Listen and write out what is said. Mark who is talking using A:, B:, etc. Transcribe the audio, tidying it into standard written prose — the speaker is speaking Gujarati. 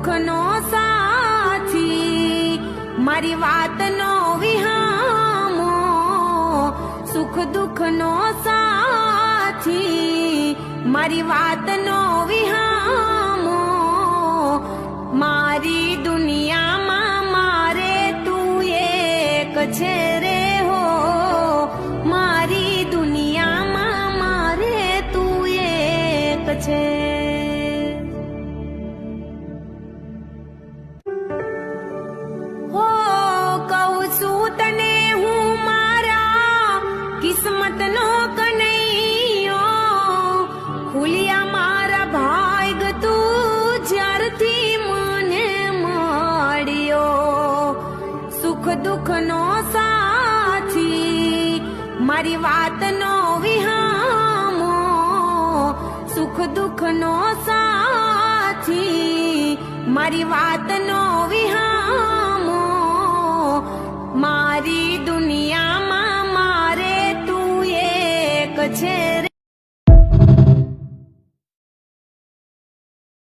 A: દુઃખનો સાથી, મારી વાતનો વિહામો. સુખ દુઃખનો સાથી, મારી વાતનો વિહામો. મારી દુનિયામાં મારે તું એક છે રે હો. મારી દુનિયામાં મારે તું એક છે. હો કહું છું તને હું મારા કિસ્મતનો કનૈયો. ખુલ્યા મારા ભાગ તું જ્યારથી મને મળ્યો. સુખ દુઃખનો સાથી, મારી વાતનો વિહામો. સુખ દુઃખનો સાથી, મારી વાતનો વિહામો. મારી દુનિયામાં મારે તું એક છે